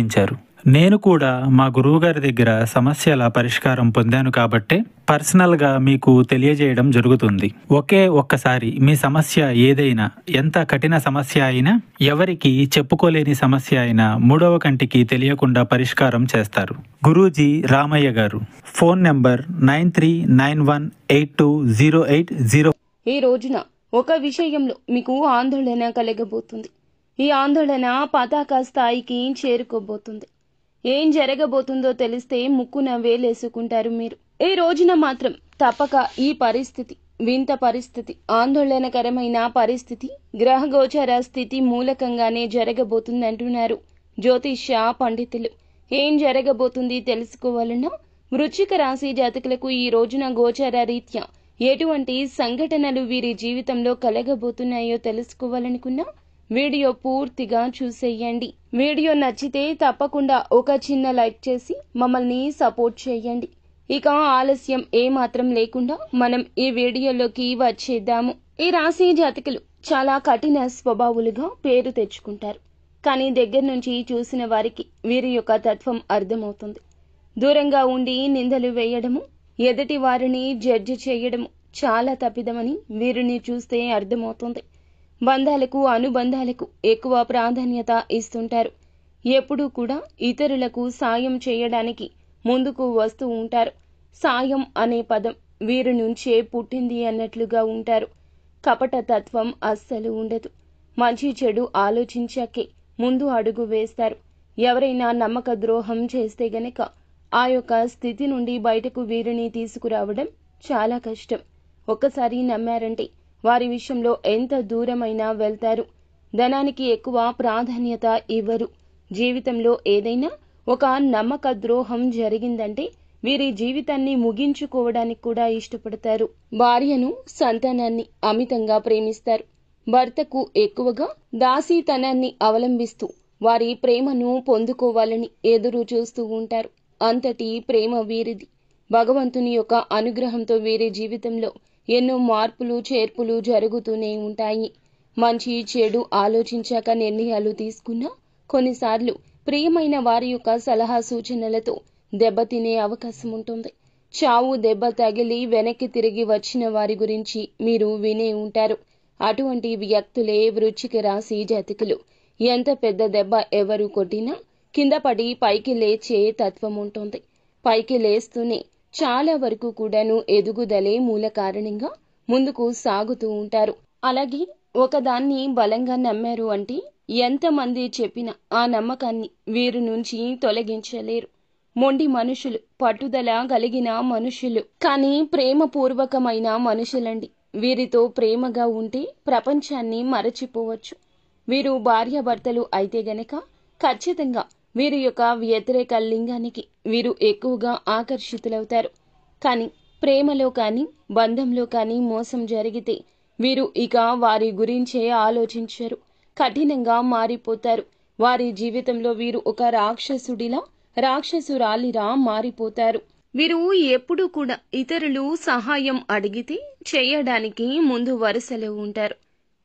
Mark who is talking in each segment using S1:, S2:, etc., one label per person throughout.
S1: ఇచ్చారు. నేను కూడా మా గురువుగారి దగ్గర సమస్యల పరిష్కారం పొందాను కాబట్టే పర్సనల్గా మీకు తెలియజేయడం జరుగుతుంది. ఒక్కసారి మీ సమస్య ఏదైనా, ఎంత కఠిన సమస్య అయినా, ఎవరికి చెప్పుకోలేని సమస్య అయినా మూడవ కంటికి తెలియకుండా పరిష్కారం చేస్తారు. గురూజీ రామయ్య గారు. Phone number 9391820808.
S2: ఈ రోజున ఒక విషయంలో మీకు ఆందోళన కలగబోతుంది. ఈ ఆందోళన పతాక స్థాయికి చేరుకోబోతుంది. ఏం జరగబోతుందో తెలిస్తే ముక్కున వేలేసుకుంటారు మీరు. ఈ రోజున మాత్రం తప్పక ఈ పరిస్థితి, వింత పరిస్థితి, ఆందోళనకరమైన పరిస్థితి గ్రహగోచర స్థితి మూలకంగానే జరగబోతుందంటున్నారు జ్యోతిష్య పండితులు. ఏం జరగబోతుంది తెలుసుకోవాలన్నా వృశ్చిక రాశి జాతకులకు ఈ రోజున గోచర రీత్యా ఎటువంటి సంఘటనలు వీరి జీవితంలో కలగబోతున్నాయో తెలుసుకోవాలనుకున్నా వీడియో పూర్తిగా చూసేయండి. వీడియో నచ్చితే తప్పకుండా ఒక చిన్న లైక్ చేసి మమ్మల్ని సపోర్ట్ చేయండి. ఇక ఆలస్యం ఏమాత్రం లేకుండా మనం ఈ వీడియోలోకి వచ్చేద్దాము. ఈ రాశి జాతకులు చాలా కఠిన స్వభావులుగా పేరు తెచ్చుకుంటారు. కానీ దగ్గర నుంచి చూసిన వారికి వీరి యొక్క తత్వం అర్థమవుతుంది. దూరంగా ఉండి నిందలు వేయడము, ఎదుటి వారిని జడ్జి చేయడము చాలా తప్పిదమని వీరిని చూస్తే అర్థమవుతుంది. బంధాలకు, అనుబంధాలకు ఎక్కువ ప్రాధాన్యత ఇస్తుంటారు. ఎప్పుడూ కూడా ఇతరులకు సాయం చేయడానికి ముందుకు వస్తూ ఉంటారు. సాయం అనే పదం వీరి నుంచే పుట్టింది అన్నట్లుగా ఉంటారు. కపట తత్వం అస్సలు ఉండదు. మంచి చెడు ఆలోచించాకే ముందు అడుగు వేస్తారు. ఎవరైనా నమ్మక ద్రోహం చేస్తే గనక ఆ యొక్క స్థితి నుండి బయటకు వీరిని తీసుకురావడం చాలా కష్టం. ఒక్కసారి నమ్మారంటే వారి విషయంలో ఎంత దూరమైనా వెళ్తారు. ధనానికి ఎక్కువ ప్రాధాన్యత ఇవ్వరు. జీవితంలో ఏదైనా ఒక నమ్మక ద్రోహం జరిగిందంటే వీరి జీవితాన్ని ముగించుకోవడానికి కూడా ఇష్టపడతారు. భార్యను, సంతానాన్ని అమితంగా ప్రేమిస్తారు. భర్తకు ఎక్కువగా దాసీతనాన్ని అవలంబిస్తూ వారి ప్రేమను పొందుకోవాలని ఎదురు చూస్తూ ఉంటారు. అంతటి ప్రేమ వీరిది. భగవంతుని యొక్క అనుగ్రహంతో వీరి జీవితంలో ఎన్నో మార్పులు, చేర్పులు జరుగుతూనే ఉంటాయి. మంచి చెడు ఆలోచించాక నిర్ణయాలు తీసుకున్నా కొన్నిసార్లు ప్రియమైన వారి యొక్క సలహా సూచనలతో దెబ్బతినే అవకాశం ఉంటుంది. చావు దెబ్బ తగిలి వెనక్కి తిరిగి వచ్చిన వారి గురించి మీరు వినే ఉంటారు. అటువంటి వ్యక్తులే వృశ్చిక రాశి జాతకులు. ఎంత పెద్ద దెబ్బ ఎవరు కొట్టినా కింద పడి పైకి లేచే తత్వం ఉంటుంది. పైకి లేస్తూనే చాలా వరకు కూడాను ఎదుగుదలే మూల కారణంగా ముందుకు సాగుతూ ఉంటారు. అలాగే ఒకదాన్ని బలంగా నమ్మారు అంటే ఎంతమంది చెప్పినా ఆ నమ్మకాన్ని వీరి నుంచి తొలగించలేరు. మొండి మనుషులు, పట్టుదల కలిగిన మనుషులు, కానీ ప్రేమపూర్వకమైన మనుషులండి. వీరితో ప్రేమగా ఉంటే ప్రపంచాన్ని మరచిపోవచ్చు. వీరు భార్యాభర్తలు అయితే గనక ఖచ్చితంగా వీరి యొక్క వ్యతిరేక లింగానికి వీరు ఎక్కువగా ఆకర్షితులవుతారు. కానీ ప్రేమలో కానీ బంధంలో కానీ మోసం జరిగితే వీరు ఇక వారి గురించే ఆలోచించరు. కఠినంగా మారిపోతారు. వారి జీవితంలో వీరు ఒక రాక్షసుడిలా, రాక్షసురాలిలా మారిపోతారు. వీరు ఎప్పుడూ కూడా ఇతరులు సహాయం అడిగితే చేయడానికి ముందు వరుసలో ఉంటారు.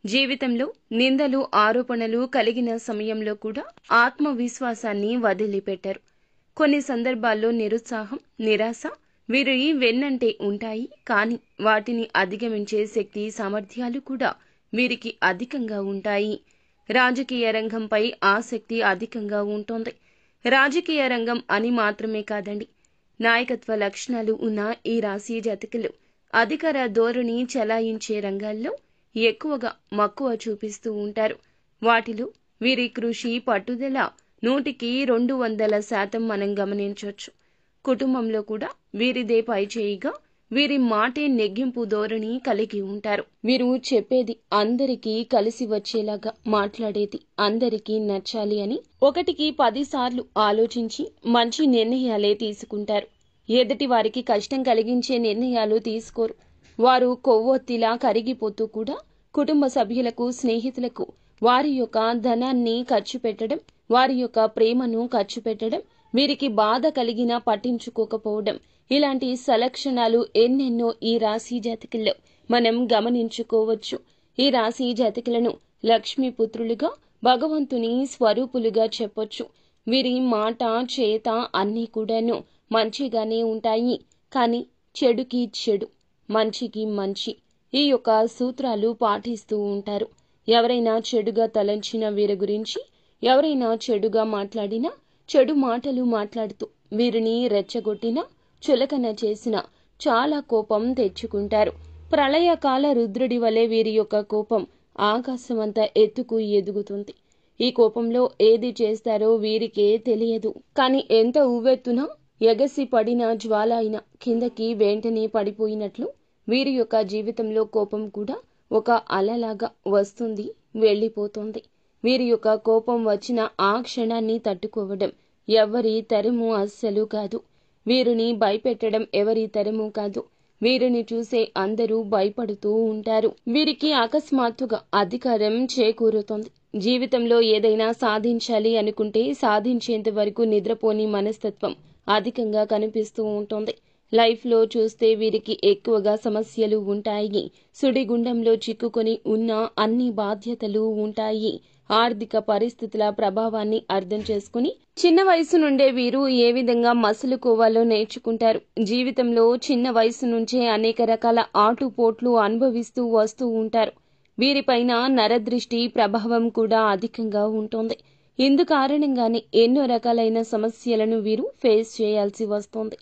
S2: జీవితంలో నిందలు, ఆరోపణలు కలిగిన సమయంలో కూడా ఆత్మవిశ్వాసాన్ని వదిలిపెట్టరు. కొన్ని సందర్భాల్లో నిరుత్సాహం, నిరాశ వీరి వెన్నంటే ఉంటాయి. కానీ వాటిని అధిగమించే శక్తి, సామర్థ్యాలు కూడా వీరికి అధికంగా ఉంటాయి. రాజకీయ రంగంపై ఆసక్తి అధికంగా ఉంటుంది. రాజకీయ రంగం అని మాత్రమే కాదండి, నాయకత్వ లక్షణాలు ఉన్న ఈ రాశి జాతకులు అధికార ధోరణి చలాయించే రంగాల్లో ఎక్కువగా మక్కువ చూపిస్తూ ఉంటారు. వాటిలో వీరి కృషి, పట్టుదల 100% మనం గమనించవచ్చు. కుటుంబంలో కూడా వీరిదే పైచేయిగా వీరి మాటే నెగ్గింపు ధోరణి కలిగి ఉంటారు. వీరు చెప్పేది అందరికీ కలిసి వచ్చేలాగా, మాట్లాడేది అందరికీ నచ్చాలి అని 1కి 10 సార్లు ఆలోచించి మంచి నిర్ణయాలే తీసుకుంటారు. ఎదుటి వారికి కష్టం కలిగించే నిర్ణయాలు తీసుకోరు. వారు కొవ్వొత్తిలా కరిగిపోతూ కూడా కుటుంబ సభ్యులకు, స్నేహితులకు వారి యొక్క ధనాన్ని ఖర్చు పెట్టడం, వారి యొక్క ప్రేమను ఖర్చు పెట్టడం, వీరికి బాధ కలిగినా పట్టించుకోకపోవడం, ఇలాంటి సలక్షణాలు ఎన్నెన్నో ఈ రాశి జాతకుల్లో మనం గమనించుకోవచ్చు. ఈ రాశి జాతకులను లక్ష్మీపుత్రులుగా, భగవంతుని స్వరూపులుగా చెప్పొచ్చు. వీరి మాట చేత అన్నీ కూడాను మంచిగానే ఉంటాయి. కానీ చెడుకి చెడు, మంచికి మంచి, ఈ యొక్క సూత్రాలు పాటిస్తూ ఉంటారు. ఎవరైనా చెడుగా తలంచిన వీరి గురించి, ఎవరైనా చెడుగా మాట్లాడినా, చెడు మాటలు మాట్లాడుతూ వీరిని రెచ్చగొట్టినా, చులకన చేసినా చాలా కోపం తెచ్చుకుంటారు. ప్రళయకాల రుద్రుడి వలె వీరి యొక్క కోపం ఆకాశమంత ఎత్తుకు ఎదుగుతుంది. ఈ కోపంలో ఏది చేస్తారో వీరికే తెలియదు. కానీ ఎంత ఉవ్వెత్తున ఎగసి పడిన జ్వాల అయినా కిందకి వెంటనే పడిపోయినట్లు వీరి యొక్క జీవితంలో కోపం కూడా ఒక అలలాగా వస్తుంది, వెళ్ళిపోతుంది. వీరి యొక్క కోపం వచ్చిన ఆ క్షణాన్ని తట్టుకోవడం ఎవరి తరము అస్సలు కాదు. వీరిని భయపెట్టడం ఎవరి తరము కాదు. వీరిని చూసే అందరూ భయపడుతూ ఉంటారు. వీరికి అకస్మాత్తుగా అధికారం చేకూరుతుంది. జీవితంలో ఏదైనా సాధించాలి అనుకుంటే సాధించేంత వరకు నిద్రపోని మనస్తత్వం అధికంగా కనిపిస్తూ ఉంటుంది. లైఫ్లో చూస్తే వీరికి ఎక్కువగా సమస్యలు ఉంటాయి. సుడిగుండంలో చిక్కుకొని ఉన్న అన్ని బాధ్యతలు ఉంటాయి. ఆర్థిక పరిస్థితుల ప్రభావాన్ని అర్థం చేసుకుని చిన్న వయసు నుండే వీరు ఏ విధంగా మసులుకోవాలో నేర్చుకుంటారు. జీవితంలో చిన్న వయసు నుంచే అనేక రకాల ఆటుపోట్లు అనుభవిస్తూ వస్తూ ఉంటారు. వీరిపైన నరదృష్టి ప్రభావం కూడా అధికంగా ఉంటుంది. ఇందు కారణంగానే ఎన్నో రకాలైన సమస్యలను వీరు ఫేస్ చేయాల్సి వస్తుంది.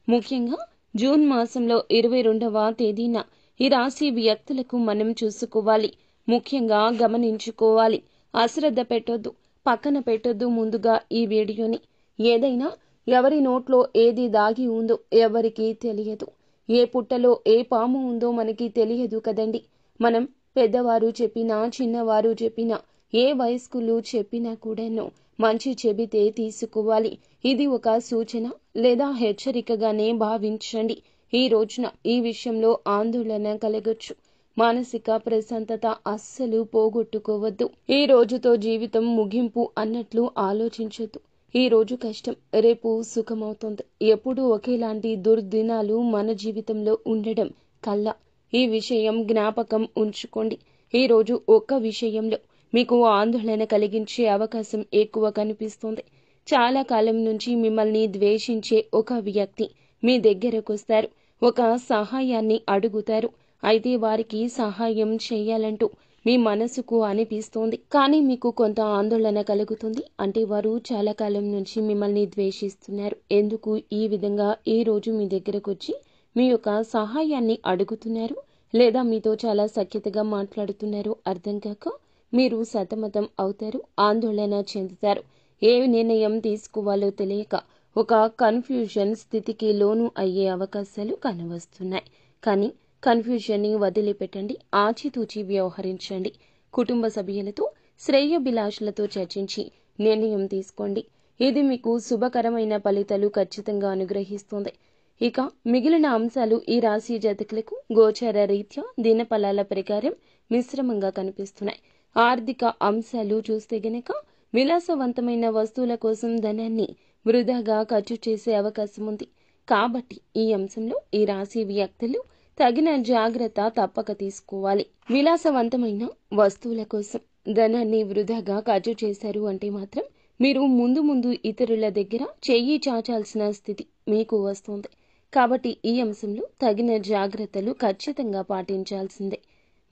S2: ముఖ్యంగా జూన్ మాసంలో 22వ తేదీన ఈ రాశి వ్యక్తులకు మనం చూసుకోవాలి, ముఖ్యంగా గమనించుకోవాలి. అశ్రద్ధ పెట్టొద్దు, పక్కన పెట్టొద్దు. ముందుగా ఈ వీడియోని ఏదైనా ఎవరి నోట్లో ఏది దాగి ఉందో ఎవరికీ తెలియదు. ఏ పుట్టలో ఏ పాము ఉందో మనకి తెలియదు కదండి. మనం పెద్దవారు చెప్పినా, చిన్నవారు చెప్పినా, ఏ వయస్కులు చెప్పినా కూడాను మంచి చెబితే తీసుకోవాలి. ఇది ఒక సూచన లేదా హెచ్చరికగానే భావించండి. ఈ రోజున ఈ విషయంలో ఆందోళన కలగొచ్చు. మానసిక ప్రశాంతత అస్సలు పోగొట్టుకోవద్దు. ఈ రోజుతో జీవితం ముగింపు అన్నట్లు ఆలోచించొద్దు. ఈ రోజు కష్టం, రేపు సుఖమవుతుంది. ఎప్పుడూ ఒకేలాంటి దుర్దినాలు మన జీవితంలో ఉండడం కల్లా. ఈ విషయం జ్ఞాపకం ఉంచుకోండి. ఈ రోజు ఒక్క విషయంలో మీకు ఆందోళన కలిగించే అవకాశం ఎక్కువ కనిపిస్తుంది. చాలా కాలం నుంచి మిమ్మల్ని ద్వేషించే ఒక వ్యక్తి మీ దగ్గరకొస్తారు. ఒక సహాయాన్ని అడుగుతారు. అయితే వారికి సహాయం చేయాలంటూ మీ మనసుకు అనిపిస్తోంది. కానీ మీకు కొంత ఆందోళన కలుగుతుంది. అంటే వారు చాలా కాలం నుంచి మిమ్మల్ని ద్వేషిస్తున్నారు. ఎందుకు ఈ విధంగా ఈ రోజు మీ దగ్గరకు వచ్చి మీ యొక్క సహాయాన్ని అడుగుతున్నారు, లేదా మీతో చాలా సఖ్యతగా మాట్లాడుతున్నారు అర్థం కాక మీరు సతమతం అవుతారు, ఆందోళన చెందుతారు. ఏ నిర్ణయం తీసుకోవాలో తెలియక ఒక కన్ఫ్యూజన్ స్థితికి లోను అయ్యే అవకాశాలు కనవస్తున్నాయి. కానీ కన్ఫ్యూజన్ని వదిలిపెట్టండి, ఆచితూచి వ్యవహరించండి. కుటుంబ సభ్యులతో, శ్రేయోభిలాషులతో చర్చించి నిర్ణయం తీసుకోండి. ఇది మీకు శుభకరమైన ఫలితాలు ఖచ్చితంగా అనుగ్రహిస్తుంది. ఇక మిగిలిన అంశాలు ఈ రాశి జాతకులకు గోచార రీత్యా దినఫలాల ప్రకారం మిశ్రమంగా కనిపిస్తున్నాయి. ఆర్థిక అంశాలు చూస్తే గనక విలాసవంతమైన వస్తువుల కోసం ధనాన్ని వృధాగా ఖర్చు చేసే అవకాశం ఉంది. కాబట్టి ఈ అంశంలో ఈ రాశి వ్యక్తులు తగిన జాగ్రత్త తప్పక తీసుకోవాలి. విలాసవంతమైన వస్తువుల కోసం ధనాన్ని వృధాగా ఖర్చు చేశారు అంటే మాత్రం మీరు ముందు ఇతరుల దగ్గర చెయ్యి చాచాల్సిన స్థితి మీకు వస్తుంది. కాబట్టి ఈ అంశంలో తగిన జాగ్రత్తలు ఖచ్చితంగా పాటించాల్సిందే.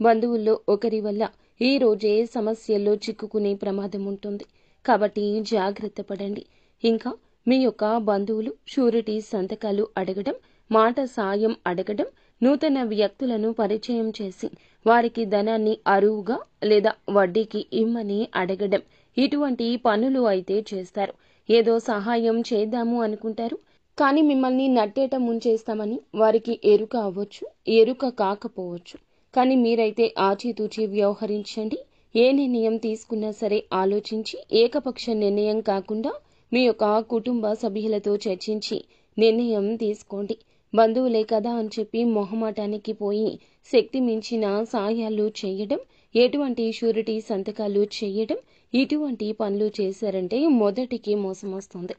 S2: బంధువుల్లో ఒకరి వల్ల ఈ రోజే సమస్యల్లో చిక్కుకునే ప్రమాదం ఉంటుంది. కాబట్టి జాగ్రత్త పడండి. ఇంకా మీ యొక్క బంధువులు షూరిటీ సంతకాలు అడగడం, మాట సాయం అడగడం, నూతన వ్యక్తులను పరిచయం చేసి వారికి ధనాన్ని అరువుగా లేదా వడ్డీకి ఇమ్మని అడగడం, ఇటువంటి పనులు అయితే చేస్తారు. ఏదో సహాయం చేద్దాము అనుకుంటారు, కానీ మిమ్మల్ని నట్టేట ముంచేస్తామని వారికి ఎరుక అవ్వచ్చు, ఎరుక కాకపోవచ్చు. కానీ మీరైతే ఆచితూచి వ్యవహరించండి. ఏ నిర్ణయం తీసుకున్నా సరే ఆలోచించి, ఏకపక్ష నిర్ణయం కాకుండా మీ యొక్క కుటుంబ సభ్యులతో చర్చించి నిర్ణయం తీసుకోండి. బంధువులే కదా అని చెప్పి మొహమాటానికి పోయి శక్తి మించిన సాయాలు చేయడం, ఎటువంటి షూరిటీ సంతకాలు చేయడం, ఇటువంటి పనులు చేశారంటే మొదటికి మోసం వస్తుంది.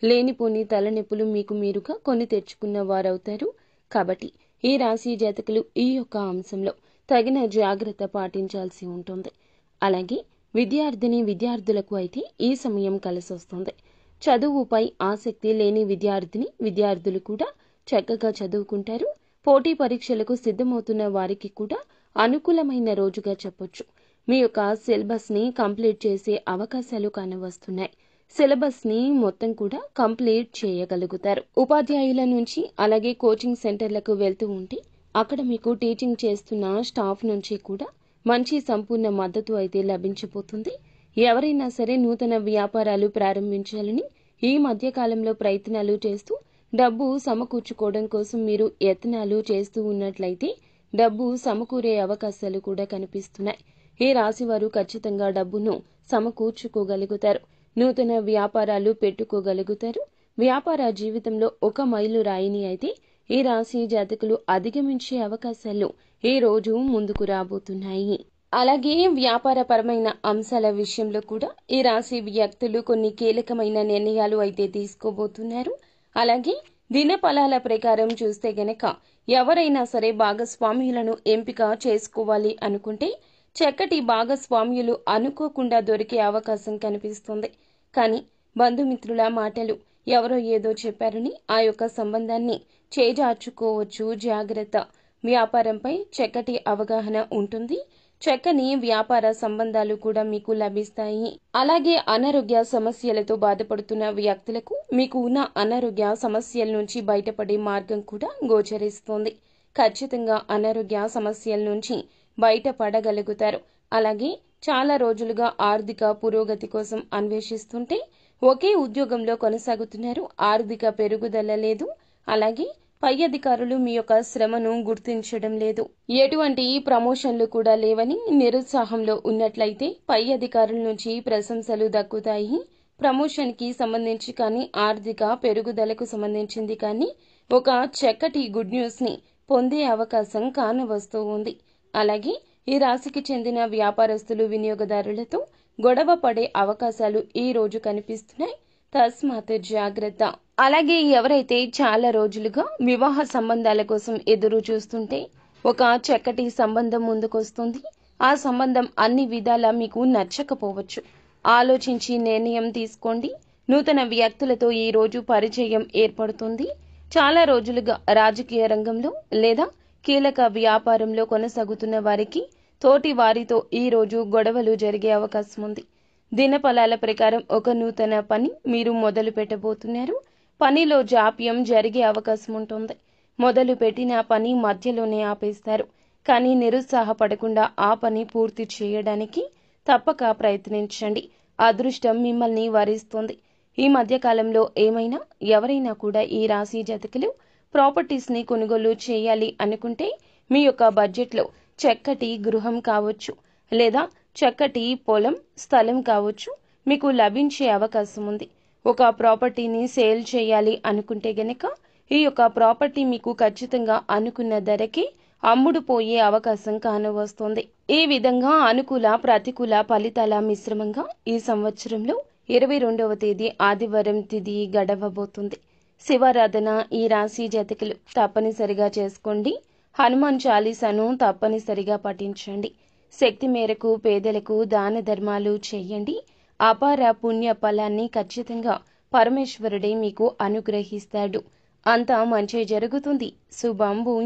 S2: లేనిపోని తలనొప్పులు మీకు మీరుగా కొని తెచ్చుకున్న వారవుతారు. కాబట్టి ఈ రాశి జాతకులు ఈ యొక్క అంశంలో తగిన జాగ్రత్త పాటించాల్సి ఉంటుంది. అలాగే విద్యార్థినులకు అయితే ఈ సమయం కలిసి వస్తుంది. చదువుపై ఆసక్తి లేని విద్యార్థులు కూడా చక్కగా చదువుకుంటారు. పోటీ పరీక్షలకు సిద్ధమవుతున్న వారికి కూడా అనుకూలమైన రోజుగా చెప్పొచ్చు. మీ యొక్క సిలబస్ని కంప్లీట్ చేసే అవకాశాలు కానవస్తున్నాయి. సిలబస్ని మొత్తం కూడా కంప్లీట్ చేయగలుగుతారు. ఉపాధ్యాయుల నుంచి అలాగే కోచింగ్ సెంటర్లకు వెళ్తూ ఉంటే అక్కడ మీకు టీచింగ్ చేస్తున్న స్టాఫ్ నుంచి కూడా మంచి సంపూర్ణ మద్దతు అయితే లభించబోతుంది. ఎవరైనా సరే నూతన వ్యాపారాలు ప్రారంభించాలని ఈ మధ్య కాలంలో ప్రయత్నాలు చేస్తూ డబ్బు సమకూర్చుకోవడం కోసం మీరు యత్నాలు చేస్తూ ఉన్నట్లయితే డబ్బు సమకూరే అవకాశాలు కూడా కనిపిస్తున్నాయి. ఈ రాశి వారు ఖచ్చితంగా డబ్బును సమకూర్చుకోగలుగుతారు. నూతన వ్యాపారాలు పెట్టుకోగలుగుతారు. వ్యాపార జీవితంలో ఒక మైలురాయిని అయితే ఈ రాశి జాతకులు అధిగమించే అవకాశాలు ఈ రోజు ముందుకు రాబోతున్నాయి. అలాగే వ్యాపారపరమైన అంశాల విషయంలో కూడా ఈ రాశి వ్యక్తులు కొన్ని కీలకమైన నిర్ణయాలు అయితే తీసుకోబోతున్నారు. అలాగే దినఫలాల ప్రకారం చూస్తే గనక ఎవరైనా సరే భాగస్వామ్యులను ఎంపిక చేసుకోవాలి అనుకుంటే చక్కటి భాగస్వామ్యులు అనుకోకుండా దొరికే అవకాశం కనిపిస్తుంది. కానీ బంధుమిత్రుల మాటలు ఎవరో ఏదో చెప్పారని ఆ యొక్క సంబంధాన్ని చేజార్చుకోవచ్చు. జాగ్రత్త. వ్యాపారంపై చక్కటి అవగాహన ఉంటుంది. చక్కని వ్యాపార సంబంధాలు కూడా మీకు లభిస్తాయి. అలాగే అనారోగ్య సమస్యలతో బాధపడుతున్న వ్యక్తులకు మీకు ఉన్న అనారోగ్య సమస్యల నుంచి బయటపడే మార్గం కూడా గోచరిస్తోంది. ఖచ్చితంగా అనారోగ్య సమస్యల నుంచి బయటపడగలుగుతారు. అలాగే చాలా రోజులుగా ఆర్థిక పురోగతి కోసం అన్వేషిస్తుంటే ఒకే ఉద్యోగంలో కొనసాగుతున్నారు. ఆర్థిక పెరుగుదల లేదు. అలాగే పై అధికారులు మీ యొక్క శ్రమను గుర్తించడం లేదు. ఎటువంటి ప్రమోషన్లు కూడా లేవని నిరుత్సాహంలో ఉన్నట్లయితే పై అధికారుల నుంచి ప్రశంసలు దక్కుతాయి. ప్రమోషన్ కి సంబంధించి కానీ ఆర్థిక పెరుగుదలకు సంబంధించింది కానీ ఒక చక్కటి గుడ్ న్యూస్ ని పొందే అవకాశం కానవస్తూ ఉంది. అలాగే ఈ రాశికి చెందిన వ్యాపారస్తులు వినియోగదారులతో గొడవ పడే అవకాశాలు ఈ రోజు కనిపిస్తున్నాయి. తస్మాత్ జాగ్రత్త. అలాగే ఎవరైతే చాలా రోజులుగా వివాహ సంబంధాల కోసం ఎదురు చూస్తుంటే ఒక చక్కటి సంబంధం ముందుకొస్తుంది. ఆ సంబంధం అన్ని విధాలా మీకు నచ్చకపోవచ్చు. ఆలోచించి నిర్ణయం తీసుకోండి. నూతన వ్యక్తులతో ఈ రోజు పరిచయం ఏర్పడుతుంది. చాలా రోజులుగా రాజకీయ రంగంలో లేదా కీలక వ్యాపారంలో కొనసాగుతున్న వారికి తోటి వారితో ఈ రోజు గొడవలు జరిగే అవకాశం ఉంది. దినఫలాల ప్రకారం ఒక నూతన పని మీరు మొదలు పెట్టబోతున్నారు. పనిలో జాప్యం జరిగే అవకాశం ఉంటుంది. మొదలు పెట్టిన పని మధ్యలోనే ఆపేస్తారు. కానీ నిరుత్సాహపడకుండా ఆ పని పూర్తి చేయడానికి తప్పక ప్రయత్నించండి. అదృష్టం మిమ్మల్ని వరిస్తుంది. ఈ మధ్య కాలంలో ఎవరైనా కూడా ఈ రాశి జాతకులు ప్రాపర్టీస్ ని కొనుగోలు చేయాలి అనుకుంటే మీ యొక్క బడ్జెట్ లో చక్కటి గృహం కావచ్చు లేదా చక్కటి పొలం స్థలం కావచ్చు మీకు లభించే అవకాశం ఉంది. ఒక ప్రాపర్టీని సేల్ చేయాలి అనుకుంటే గనక ఈ యొక్క ప్రాపర్టీ మీకు ఖచ్చితంగా అనుకున్న ధరకి అమ్ముడుపోయే అవకాశం కానవస్తోంది. ఈ విధంగా అనుకూల ప్రతికూల ఫలితాల మిశ్రమంగా ఈ సంవత్సరంలో 22వ తేదీ ఆదివారం తిథి గడవబోతుంది. శివారాధన ఈ రాశి జాతకులు తప్పనిసరిగా చేసుకోండి. హనుమాన్ చాలీసాను తప్పనిసరిగా పఠించండి. శక్తి మేరకు పేదలకు దాన ధర్మాలు చేయండి. అపార పుణ్య ఫలాన్ని ఖచ్చితంగా పరమేశ్వరుడే మీకు అనుగ్రహిస్తాడు. అంతా మంచి జరుగుతుంది. శుభం భూయాత్.